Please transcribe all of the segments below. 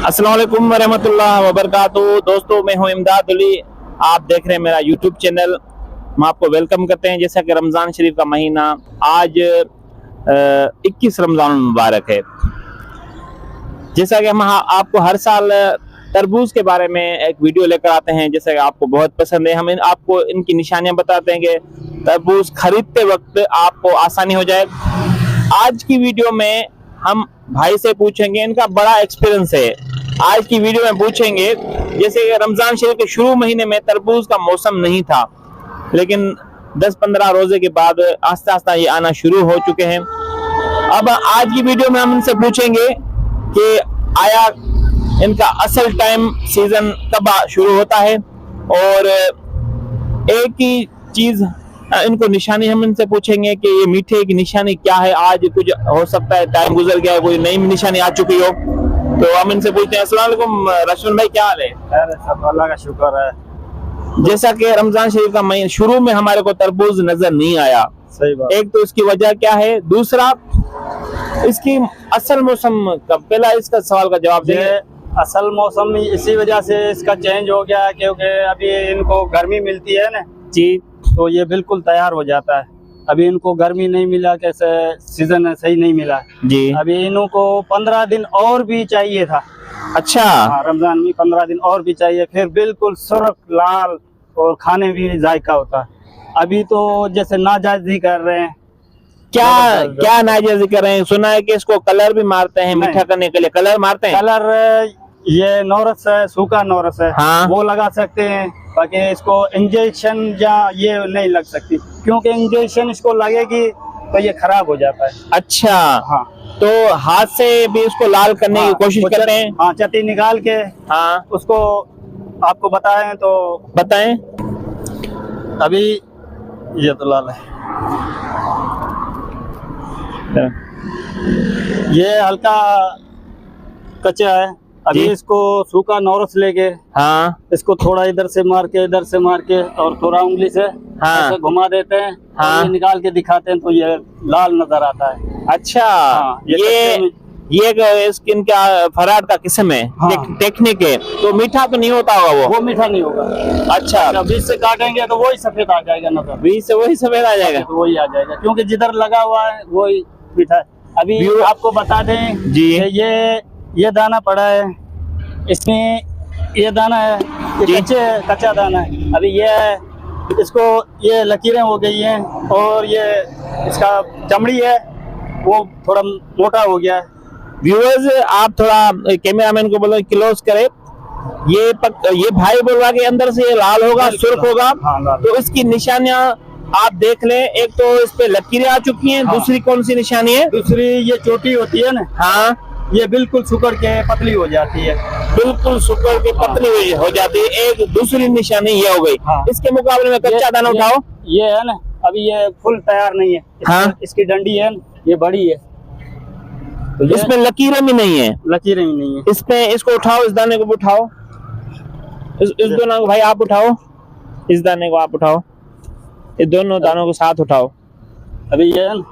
अस्सलाम वालेकुम वरहमतुल्लाह वबरकातुहू। दोस्तों, मैं हूं इमदाद अली। आप देख रहे हैं मेरा यूट्यूब चैनल। हम आपको वेलकम करते हैं। जैसा कि रमज़ान शरीफ का महीना आज 21 रमज़ान मुबारक है। जैसा कि हम आपको हर साल तरबूज के बारे में एक वीडियो लेकर आते हैं, जैसा कि आपको बहुत पसंद है। हम आपको इनकी निशानियां बताते हैं कि तरबूज खरीदते वक्त आपको आसानी हो जाए। आज की वीडियो में हम भाई से पूछेंगे, इनका बड़ा एक्सपीरियंस है। आज की वीडियो में पूछेंगे, जैसे रमजान शरीफ के शुरू महीने में तरबूज का मौसम नहीं था, लेकिन 10-15 रोजे के बाद आस्ता आस्ता ये आना शुरू हो चुके हैं। अब आज की वीडियो में हम इनसे पूछेंगे कि आया इनका असल टाइम सीजन कब शुरू होता है, और एक ही चीज इनको निशानी हम इनसे पूछेंगे कि ये मीठे की निशानी क्या है। आज कुछ हो सकता है टाइम गुजर गया है, कोई नई निशानी आ चुकी हो, तो हम इनसे पूछते हैं। अस्सलाम वालेकुम रशवन भाई, क्या हाल है? सब अल्लाह का शुक्र है। जैसा कि रमजान शरीफ का महीना शुरू में हमारे को तरबूज नजर नहीं आया, सही बात। एक तो इसकी वजह क्या है, दूसरा इसकी असल मौसम कब? पहला इसका सवाल का जवाब दें। असल मौसम इसी वजह से इसका चेंज हो गया है, क्योंकि अभी इनको गर्मी मिलती है ना जी, तो ये बिल्कुल तैयार हो जाता है। अभी इनको गर्मी नहीं मिला, कैसे सीजन सही नहीं मिला जी। अभी इनको 15 दिन और भी चाहिए था। अच्छा, रमजान में 15 दिन और भी चाहिए, फिर बिल्कुल सुर्ख लाल और खाने भी जायका होता है। अभी तो जैसे नाजायज कर रहे हैं। क्या नाजायज कर रहे हैं? सुना है कि इसको कलर भी मारते हैं, मीठा करने के लिए कलर मारते हैं। कलर ये नौरस है, सूखा नौरस है, हाँ। वो लगा सकते हैं। बाकी इसको इंजेक्शन या ये नहीं लग सकती, क्योंकि इंजेक्शन इसको लगेगी तो ये खराब हो जाता है। अच्छा, हाँ, तो हाथ से भी उसको लाल करने की कोशिश करते हैं। हाँ, चट्टी निकाल के हाँ, उसको आपको बताएं तो बताएं। अभी ये तो लाल है, ये हल्का कच्चा है। अभी इसको सूखा नौरस लेके, हाँ, इसको थोड़ा इधर से मार के और थोड़ा उंगली से ऐसे घुमा देते हैं। हाँ, ये निकाल के दिखाते हैं तो ये लाल नजर आता है। अच्छा, हाँ, ये स्किन का फराड का किस्म है। हाँ। टेक्निक है, तो मीठा तो नहीं होता होगा वो मीठा नहीं होगा। अच्छा, बीच से काटेंगे तो वही सफेद आ जाएगा नजर, बीज से वही सफेद आ जाएगा। तो वही आ जाएगा, क्योंकि जिधर लगा हुआ है वही मीठा है। अभी आपको बता दें जी, ये दाना पड़ा है, इसमें ये दाना है, ये कच्चा दाना है। अभी ये इसको ये लकीरें हो गई हैं, और ये इसका चमड़ी है वो थोड़ा मोटा हो गया है। व्यूअर्स, आप थोड़ा कैमरामैन को बोलो क्लोज करे। ये भाई बोल रहा कि अंदर से ये लाल होगा, सुर्ख होगा। हाँ, लाल। तो इसकी निशानियां आप देख लें। एक तो इस पे लकीरें आ चुकी हैं। हाँ। दूसरी कौन सी निशानी है? दूसरी ये चोटी होती है ना, हाँ, ये बिल्कुल सुकड़ के पतली हो जाती है। बिल्कुल सुकड़ के पतली हो जाती है। एक दूसरी निशानी ये हो गई। हाँ। इसके मुकाबले में कच्चा दाना उठाओ। ये है ना, अभी ये फुल तैयार नहीं है। हाँ। इसकी डंडी है ना, ये बड़ी है, तो इसमें लकीरें भी नहीं है, लकीरें ही नहीं है। इसको उठाओ, इस दाने को भी उठाओ। इस दोनों को भाई आप उठाओ, इस दाने को आप उठाओ, इस दोनों दानों को साथ उठाओ। अभी ये है ना,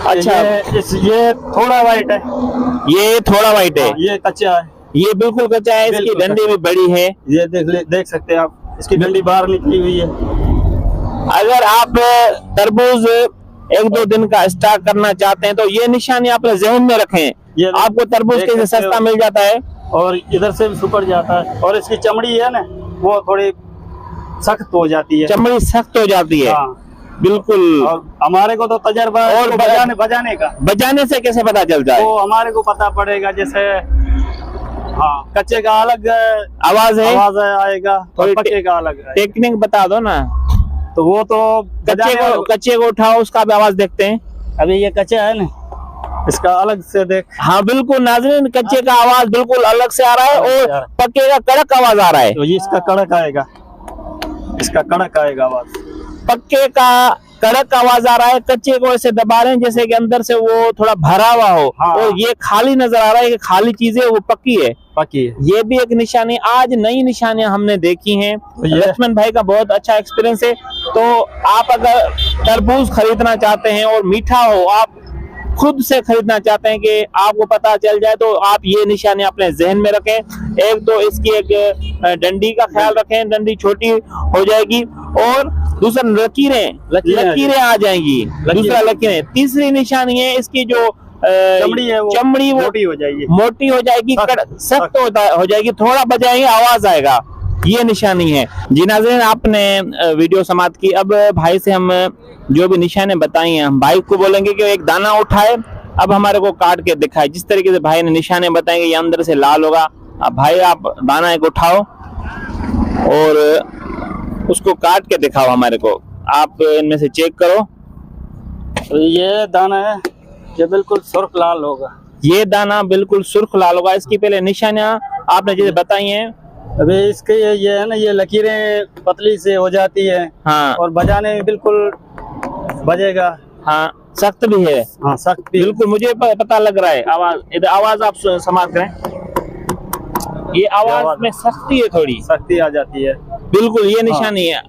अच्छा, ये थोड़ा वाइट है, ये थोड़ा वाइट है, ये कच्चा है, ये बिल्कुल कच्चा है। इसकी डंडी भी बड़ी है, ये देख सकते हैं आप, इसकी डंडी बाहर निकली हुई है। अगर आप तरबूज 1-2 दिन का स्टॉक करना चाहते हैं तो ये निशानी अपने जहन में रखें। आपको तरबूज कैसे सस्ता मिल जाता है, और इधर से भी सुकड़ जाता है। और इसकी चमड़ी है ना, वो थोड़ी सख्त हो जाती है, चमड़ी सख्त हो जाती है। हाँ, बिल्कुल। और हमारे को तो तजर्बा है और बजाने से कैसे पता चलता है? तो हमारे को पता पड़ेगा, जैसे हाँ, कच्चे का अलग आवाज आएगा और पक्के का अलग है। टेक्निक बता दो ना। तो वो तो कच्चे को उठाओ, उसका भी आवाज देखते हैं। अभी ये कच्चा है ना, इसका अलग से देख। हाँ बिल्कुल नाज़रीन, कच्चे का आवाज बिल्कुल अलग से आ रहा है, और पक्के का कड़क आवाज आ रहा है। तो ये इसका कड़क आएगा, इसका कड़क आएगा आवाज। पक्के का कड़क आवाज आ रहा है, कच्चे को ऐसे दबा रहे हैं जैसे कि अंदर से वो थोड़ा भरा हुआ हो। हाँ। और ये खाली नजर आ रहा है कि खाली चीजें वो पक्की है। ये भी एक निशानी। आज नई निशानियां हमने देखी हैं। लक्ष्मण भाई का बहुत अच्छा एक्सपीरियंस है। तो आप अगर तरबूज खरीदना चाहते हैं और मीठा हो, आप खुद से खरीदना चाहते हैं कि आपको पता चल जाए, तो आप ये निशानी अपने जहन में रखें। एक तो इसकी एक डंडी का ख्याल रखें, डंडी छोटी हो जाएगी, और दूसरा लकीरें आ जाएंगी, दूसरा लकीरें। तीसरी निशानी है इसकी जो चमड़ी है, वो चमड़ी वो मोटी हो जाएगी, सख्त हो जाएगी, थोड़ा बजाएंगे आवाज आएगा, ये निशानी है जी। नाज़रीन, आपने वीडियो समाप्त की। अब भाई से हम जो भी निशाने बताई हैं, हम भाई को बोलेंगे कि एक दाना उठाए, अब हमारे को काट के दिखाए। जिस तरीके से भाई ने निशाने बताएंगे, ये अंदर से लाल होगा। अब भाई आप दाना एक उठाओ और उसको काट के दिखाओ हमारे को। आप इनमें से चेक करो। तो ये दाना है, ये बिल्कुल सुर्ख लाल होगा। ये दाना बिल्कुल सुर्ख लाल होगा। इसकी पहले निशानियां आपने जैसे बताई हैं, अभी इसके ये है ना, ये लकीरें पतली से हो जाती है। हाँ, और बजाने में बिल्कुल बजेगा। हाँ, सख्त भी है। हाँ, सख्त भी बिल्कुल, मुझे पता लग रहा है। आवाज, इधर आवाज आप समाप्त करें। ये आवाज में सख्ती है, थोड़ी सख्ती आ जाती है। बिल्कुल, ये निशानी है।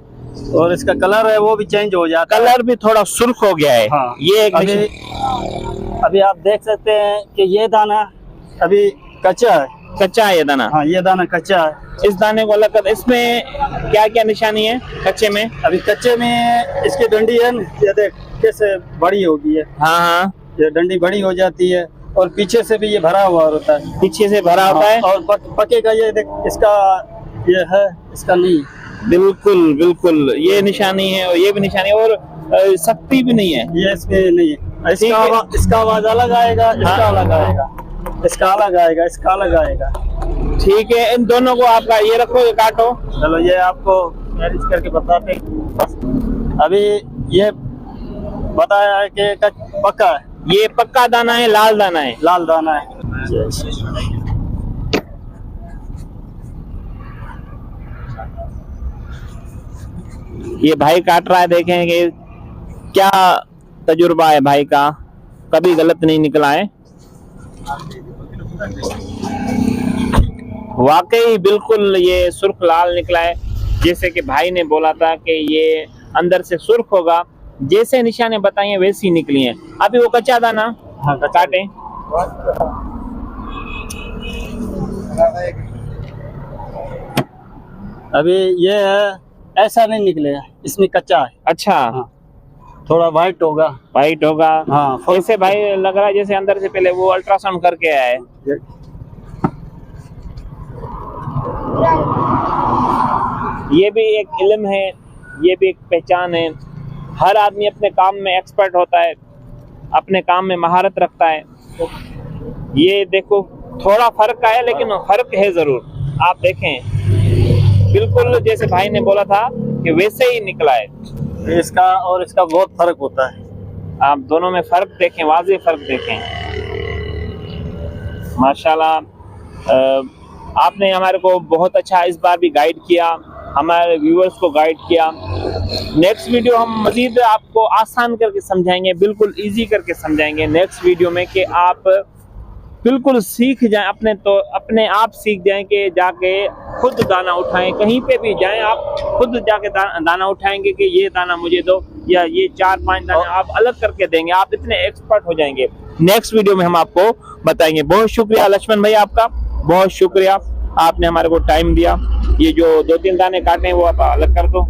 और इसका कलर है वो भी चेंज हो जाता है, कलर भी थोड़ा सुर्ख हो गया है। हाँ, ये एक अभी आप देख सकते हैं कि ये दाना अभी कच्चा है। कच्चा है ये दाना। हाँ, ये दाना कच्चा है। इस दाने को अलग कर। इसमें क्या क्या निशानी है कच्चे में? अभी कच्चे में इसकी डंडी है ना, ये देख कैसे बड़ी होगी है। हाँ हाँ, ये डंडी बड़ी हो जाती है, और पीछे से भी ये भरा हुआ होता है। पीछे से भरा होता है। और पकेगा ये देख, इसका ये है, इसका नहीं। बिल्कुल बिल्कुल, ये निशानी है और ये भी निशानी है, और सख्ती भी नहीं है ये इसमें नहीं है। इसका आवाज अलग आएगा, इसका अलग आएगा, इसका अलग आएगा, इसका अलग आएगा। ठीक है, इन दोनों को आपका ये रखो, ये काटो। चलो, ये आपको मैरिज करके बताते हैं। अभी ये बताया है कि पक्का है, ये पक्का दाना है, लाल दाना है। लाल दाना है। ये भाई काट रहा है, देखें कि क्या तजुर्बा है भाई का, कभी गलत नहीं निकला है। वाकई बिल्कुल ये सुर्ख लाल निकला है, जैसे कि भाई ने बोला था कि ये अंदर से सुर्ख होगा। जैसे निशाने बताई हैं वैसी निकली हैं। अभी वो कच्चा दाना काटें। अभी ये है, ऐसा नहीं निकलेगा, इसमें कच्चा है। अच्छा, हाँ, थोड़ा वाइट होगा। वाइट होगा। हाँ, ऐसे भाई लग रहा है जैसे अंदर से पहले वो अल्ट्रासाउंड करके आया है। ये भी एक इल्म है, ये भी एक पहचान है। हर आदमी अपने काम में एक्सपर्ट होता है, अपने काम में महारत रखता है। ये देखो, थोड़ा फर्क है, लेकिन फर्क है जरूर। आप देखें, बिल्कुल जैसे भाई ने बोला था कि वैसे ही निकला है। इसका और इसका बहुत फर्क होता है। आप दोनों में फर्क देखें, वाज़ेह फर्क देखें। माशाल्लाह, आपने हमारे को बहुत अच्छा इस बार भी गाइड किया, हमारे व्यूअर्स को गाइड किया। नेक्स्ट वीडियो हम मजीद आपको आसान करके समझाएंगे, बिल्कुल इजी करके समझाएंगे नेक्स्ट वीडियो में, कि आप बिल्कुल सीख जाएं, अपने आप सीख जाएं कि जाके खुद दाना उठाएं। कहीं पे भी जाएं, आप खुद जाके दाना उठाएंगे कि ये दाना मुझे दो, या ये 4-5 दाना आप अलग करके देंगे। आप इतने एक्सपर्ट हो जाएंगे। नेक्स्ट वीडियो में हम आपको बताएंगे। बहुत शुक्रिया लक्ष्मण भाई, आपका बहुत शुक्रिया, आपने हमारे को टाइम दिया। ये जो 2-3 दाने काटे हैं वो आप अलग कर दो।